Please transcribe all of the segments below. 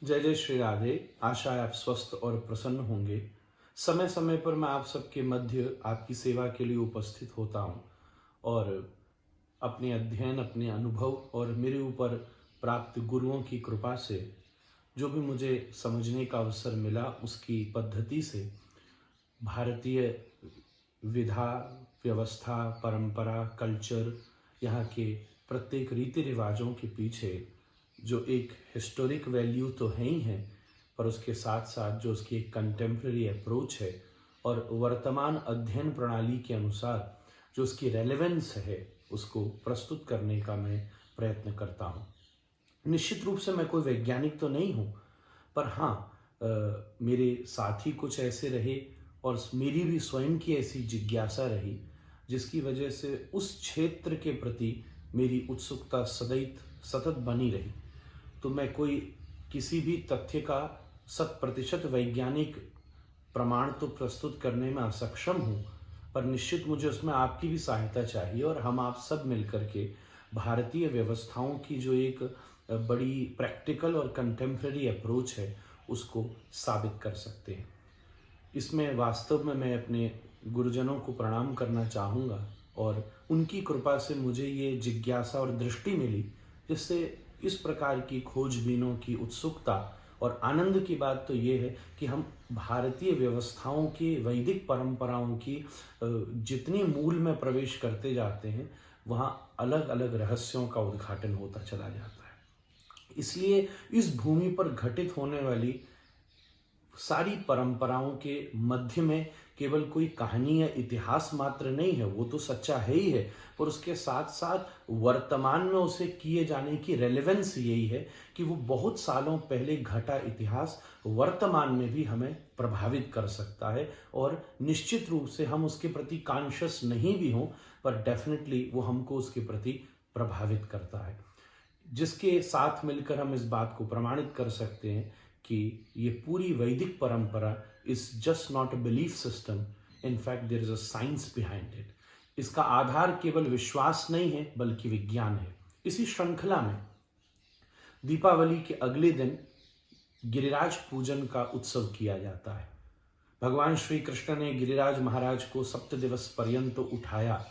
जय जय श्री राधे। आशा है आप स्वस्थ और प्रसन्न होंगे। समय समय पर मैं आप सबके मध्य आपकी सेवा के लिए उपस्थित होता हूँ और अपने अध्ययन, अपने अनुभव और मेरे ऊपर प्राप्त गुरुओं की कृपा से जो भी मुझे समझने का अवसर मिला उसकी पद्धति से भारतीय विधा, व्यवस्था, परंपरा, कल्चर, यहाँ के प्रत्येक रीति रिवाजों के पीछे जो एक हिस्टोरिक वैल्यू तो है ही है, पर उसके साथ साथ जो उसकी एक कंटेम्प्रेरी अप्रोच है और वर्तमान अध्ययन प्रणाली के अनुसार जो उसकी रेलेवेंस है, उसको प्रस्तुत करने का मैं प्रयत्न करता हूँ। निश्चित रूप से मैं कोई वैज्ञानिक तो नहीं हूँ, पर हाँ, मेरे साथी कुछ ऐसे रहे और मेरी भी स्वयं की ऐसी जिज्ञासा रही जिसकी वजह से उस क्षेत्र के प्रति मेरी उत्सुकता सदैव सतत बनी रही। तो मैं कोई किसी भी तथ्य का 100% वैज्ञानिक प्रमाण तो प्रस्तुत करने में असक्षम हूँ, पर निश्चित मुझे उसमें आपकी भी सहायता चाहिए और हम आप सब मिलकर के भारतीय व्यवस्थाओं की जो एक बड़ी प्रैक्टिकल और कंटेम्प्रेरी अप्रोच है उसको साबित कर सकते हैं। इसमें वास्तव में मैं अपने गुरुजनों को प्रणाम करना चाहूँगा और उनकी कृपा से मुझे ये जिज्ञासा और दृष्टि मिली जिससे इस प्रकार की खोजबीनों की उत्सुकता। और आनंद की बात तो ये है कि हम भारतीय व्यवस्थाओं की, वैदिक परंपराओं की जितनी मूल में प्रवेश करते जाते हैं वहाँ अलग अलग रहस्यों का उद्घाटन होता चला जाता है। इसलिए इस भूमि पर घटित होने वाली सारी परंपराओं के मध्य में केवल कोई कहानी या इतिहास मात्र नहीं है, वो तो सच्चा है ही है, पर उसके साथ साथ वर्तमान में उसे किए जाने की रेलेवेंस यही है कि वो बहुत सालों पहले घटा इतिहास वर्तमान में भी हमें प्रभावित कर सकता है। और निश्चित रूप से हम उसके प्रति कॉन्शियस नहीं भी हों, पर डेफिनेटली वो हमको उसके प्रति प्रभावित करता है, जिसके साथ मिलकर हम इस बात को प्रमाणित कर सकते हैं कि ये पूरी वैदिक परंपरा is just not a belief system, in fact there is a science behind it. इसका आधार केवल विश्वास नहीं है बल्कि विज्ञान है। इसी श्रृंखला में दीपावली के अगले दिन गिरिराज पूजन का उत्सव किया जाता है। भगवान श्री कृष्ण ने गिरिराज महाराज को 7 दिवस पर्यंत उठाया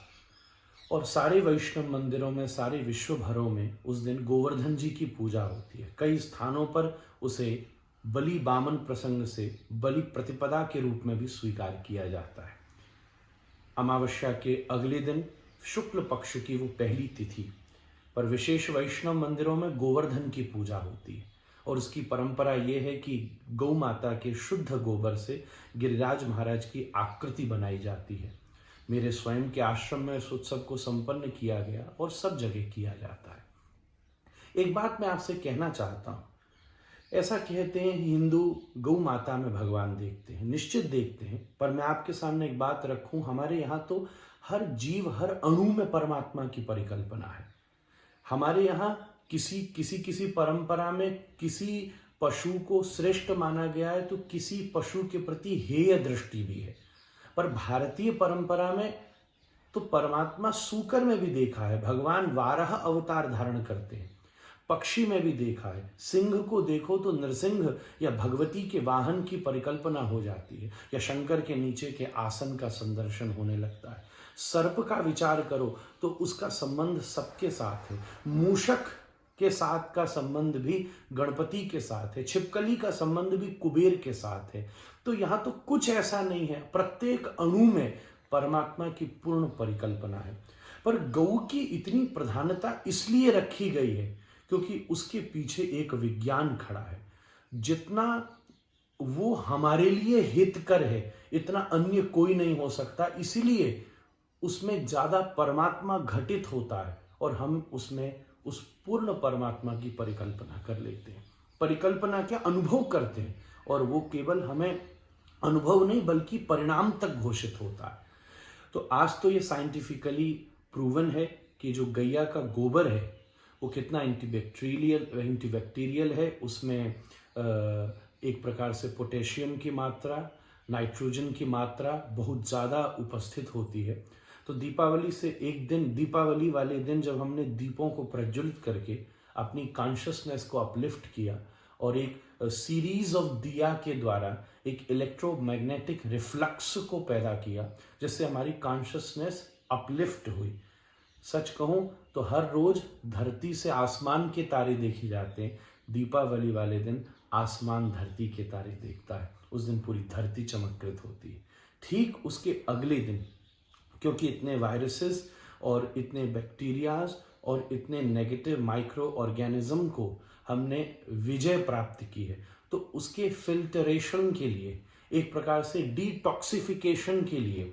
और सारे वैष्णव मंदिरों में, सारे विश्व भरों में उस दिन गोवर्धन जी की पूजा होती है। कई स्थानों पर उसे बलि बामन प्रसंग से बलि प्रतिपदा के रूप में भी स्वीकार किया जाता है। अमावस्या के अगले दिन शुक्ल पक्ष की वो पहली तिथि पर विशेष वैष्णव मंदिरों में गोवर्धन की पूजा होती है और उसकी परंपरा ये है कि गौ माता के शुद्ध गोबर से गिरिराज महाराज की आकृति बनाई जाती है। मेरे स्वयं के आश्रम में इस उत्सव को संपन्न किया गया और सब जगह किया जाता है। एक बात मैं आपसे कहना चाहता हूँ, ऐसा कहते हैं हिंदू गौ माता में भगवान देखते हैं, निश्चित देखते हैं, पर मैं आपके सामने एक बात रखूं, हमारे यहाँ तो हर जीव, हर अणु में परमात्मा की परिकल्पना है। हमारे यहाँ किसी परंपरा में किसी पशु को श्रेष्ठ माना गया है तो किसी पशु के प्रति हेय दृष्टि भी है। पर भारतीय परंपरा में तो परमात्मा सूकर में भी देखा है, भगवान वाराह अवतार धारण करते हैं। पक्षी में भी देखा है, सिंह को देखो तो नरसिंह या भगवती के वाहन की परिकल्पना हो जाती है, या शंकर के नीचे के आसन का संदर्शन होने लगता है। सर्प का विचार करो तो उसका संबंध सबके साथ है। मूषक के साथ का संबंध भी गणपति के साथ है, छिपकली का संबंध भी कुबेर के साथ है। तो यहाँ तो कुछ ऐसा नहीं है, प्रत्येक अणु में परमात्मा की पूर्ण परिकल्पना है। पर गौ की इतनी प्रधानता इसलिए रखी गई है क्योंकि उसके पीछे एक विज्ञान खड़ा है। जितना वो हमारे लिए हितकर है इतना अन्य कोई नहीं हो सकता, इसीलिए उसमें ज्यादा परमात्मा घटित होता है और हम उसमें उस पूर्ण परमात्मा की परिकल्पना कर लेते हैं। परिकल्पना क्या, अनुभव करते हैं, और वो केवल हमें अनुभव नहीं बल्कि परिणाम तक घोषित होता है। तो आज तो ये साइंटिफिकली प्रूवन है कि जो गैया का गोबर है वो कितना एंटीबैक्टीरियल है। उसमें एक प्रकार से पोटेशियम की मात्रा, नाइट्रोजन की मात्रा बहुत ज़्यादा उपस्थित होती है। तो दीपावली से एक दिन, दीपावली वाले दिन जब हमने दीपों को प्रज्वलित करके अपनी कॉन्शियसनेस को अपलिफ्ट किया और एक सीरीज ऑफ दिया के द्वारा एक इलेक्ट्रोमैग्नेटिक रिफ्लक्स को पैदा किया, जिससे हमारी कॉन्शियसनेस अपलिफ्ट हुई। सच कहूं तो हर रोज धरती से आसमान के तारे देखे जाते हैं, दीपावली वाले दिन आसमान धरती के तारे देखता है, उस दिन पूरी धरती चमत्कृत होती है। ठीक उसके अगले दिन, क्योंकि इतने वायरसेस और इतने बैक्टीरियाज और इतने नेगेटिव माइक्रो ऑर्गेनिज्म को हमने विजय प्राप्त की है, तो उसके फिल्टरेशन के लिए, एक प्रकार से डिटॉक्सिफिकेशन के लिए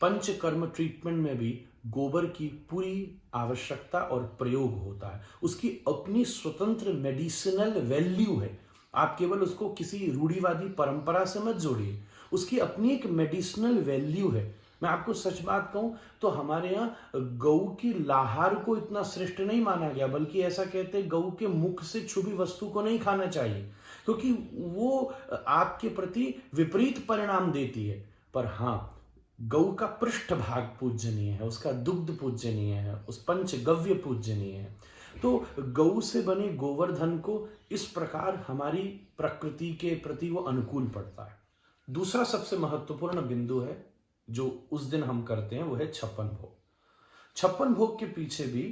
पंचकर्म ट्रीटमेंट में भी गोबर की पूरी आवश्यकता और प्रयोग होता है। उसकी अपनी स्वतंत्र मेडिसिनल वैल्यू है। आप केवल उसको किसी रूढ़िवादी परंपरा से मत जोड़िए, उसकी अपनी एक मेडिसिनल वैल्यू है। मैं आपको सच बात कहूं तो हमारे यहाँ गऊ की लाहार को इतना श्रेष्ठ नहीं माना गया, बल्कि ऐसा कहते हैं गऊ के मुख से छुपी वस्तु को नहीं खाना चाहिए, क्योंकि वो आपके प्रति विपरीत परिणाम देती है। पर हाँ, गऊ का पृष्ठ भाग पूजनीय है, उसका दुग्ध पूजनीय है, उस पंचगव्य पूजनीय है। तो गऊ से बने गोवर्धन को इस प्रकार हमारी प्रकृति के प्रति वो अनुकूल पड़ता है। दूसरा सबसे महत्वपूर्ण बिंदु है जो उस दिन हम करते हैं, वो है 56 भोग। 56 भोग के पीछे भी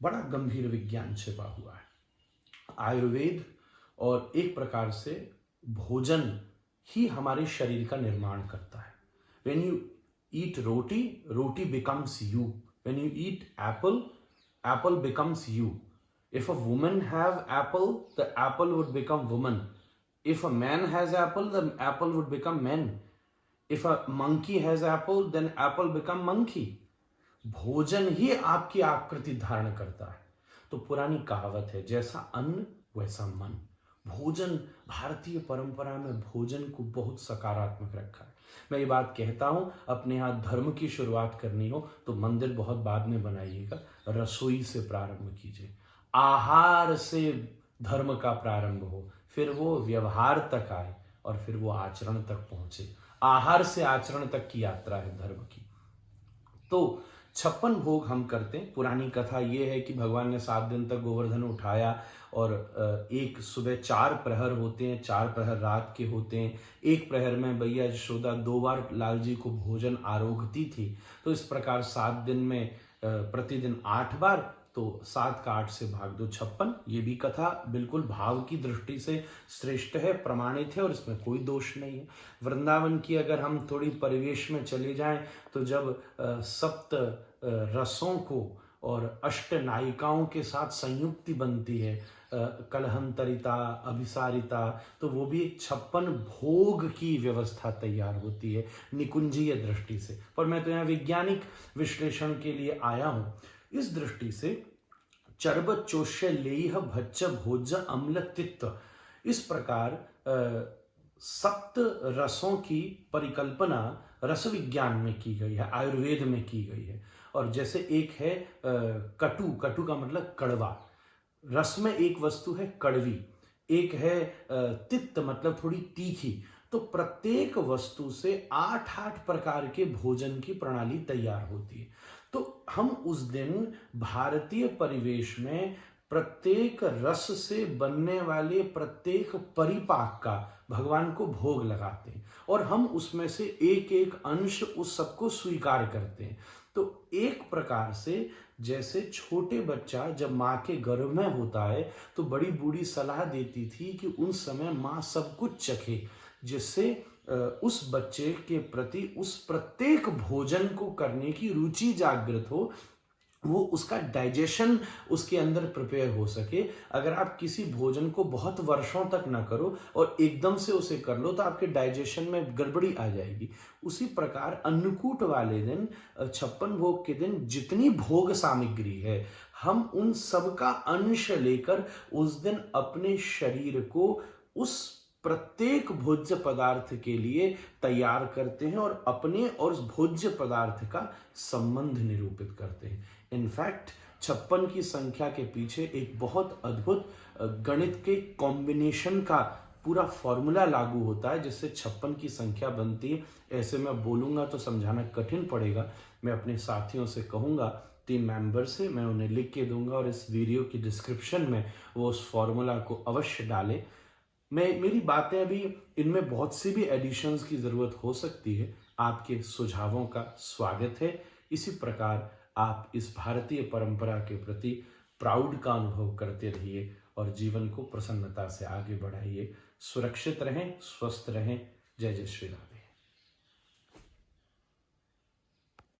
बड़ा गंभीर विज्ञान छिपा हुआ है। आयुर्वेद और एक प्रकार से भोजन ही हमारे शरीर का निर्माण करता है। When you eat roti, roti becomes you. When you eat apple, apple becomes you. If a woman have apple, the apple would become woman. If a man has apple, the apple would become man. If a monkey has apple, then apple become monkey. भोजन ही आपकी आकृति धारण करता है। तो पुरानी कहावत है, जैसा अन्न वैसा मन। भोजन, भारतीय परंपरा में भोजन को बहुत सकारात्मक रखा है। मैं ये बात कहता हूं, अपने यहाँ धर्म की शुरुआत करनी हो तो मंदिर बहुत बाद में बनाइएगा, रसोई से प्रारंभ कीजिए। आहार से धर्म का प्रारंभ हो, फिर वो व्यवहार तक आए और फिर वो आचरण तक पहुंचे। आहार से आचरण तक की यात्रा है धर्म की। तो 56 भोग हम करते हैं। पुरानी कथा ये है कि भगवान ने 7 दिन तक गोवर्धन उठाया और एक सुबह 4 प्रहर होते हैं, 4 प्रहर रात के होते हैं। एक प्रहर में मैया यशोदा 2 बार लाल जी को भोजन आरोगती थी। तो इस प्रकार 7 दिन में प्रतिदिन 8 बार, तो 7 का 8 से भाग दो 56। ये भी कथा बिल्कुल भाव की दृष्टि से श्रेष्ठ है, प्रमाणित है और इसमें कोई दोष नहीं है। वृंदावन की अगर हम थोड़ी परिवेश में चले जाएं तो जब सप्त रसों को और अष्ट नायिकाओं के साथ संयुक्ति बनती है, कलहंतरिता, अभिसारिता, तो वो भी 56 भोग की व्यवस्था तैयार होती है निकुंजीय दृष्टि से। पर मैं तो यहाँ वैज्ञानिक विश्लेषण के लिए आया हूँ। इस दृष्टि से चर्ब चोष्य लेह भच्च भोज अम्ल तित्त, इस प्रकार सप्त रसों की परिकल्पना रस विज्ञान में की गई है, आयुर्वेद में की गई है। और जैसे एक है कटु, कटु का मतलब कड़वा, रस में एक वस्तु है कड़वी, एक है तिक्त मतलब थोड़ी तीखी। तो प्रत्येक वस्तु से 8-8 प्रकार के भोजन की प्रणाली तैयार होती है। तो हम उस दिन भारतीय परिवेश में प्रत्येक रस से बनने वाले प्रत्येक परिपाक का भगवान को भोग लगाते हैं और हम उसमें से एक एक अंश उस सबको स्वीकार करते हैं। तो एक प्रकार से जैसे छोटे बच्चा जब माँ के गर्भ में होता है तो बड़ी बूढ़ी सलाह देती थी कि उन समय माँ सब कुछ चखे, जिससे उस बच्चे के प्रति उस प्रत्येक भोजन को करने की रुचि जागृत हो, वो उसका डाइजेशन उसके अंदर प्रिपेयर हो सके। अगर आप किसी भोजन को बहुत वर्षों तक ना करो और एकदम से उसे कर लो तो आपके डाइजेशन में गड़बड़ी आ जाएगी। उसी प्रकार अन्नकूट वाले दिन, 56 भोग के दिन जितनी भोग सामग्री है, हम उन सब का अंश लेकर उस दिन अपने शरीर को उस प्रत्येक भोज्य पदार्थ के लिए तैयार करते हैं और अपने और उस भोज्य पदार्थ का संबंध निरूपित करते हैं। इनफैक्ट 56 की संख्या के पीछे एक बहुत अद्भुत गणित के कॉम्बिनेशन का पूरा फॉर्मूला लागू होता है, जिससे 56 की संख्या बनती है। ऐसे मैं बोलूँगा तो समझाना कठिन पड़ेगा। मैं अपने साथियों से कहूँगा, टीम मेंबर से, मैं उन्हें लिख के दूंगा और इस वीडियो की डिस्क्रिप्शन में वो उस फॉर्मूला को अवश्य डालें। मेरी बातें अभी इनमें बहुत सी भी एडिशंस की ज़रूरत हो सकती है। आपके सुझावों का स्वागत है। इसी प्रकार आप इस भारतीय परंपरा के प्रति प्राउड का अनुभव करते रहिए और जीवन को प्रसन्नता से आगे बढ़ाइए। सुरक्षित रहें, स्वस्थ रहें। जय जय श्री राधे।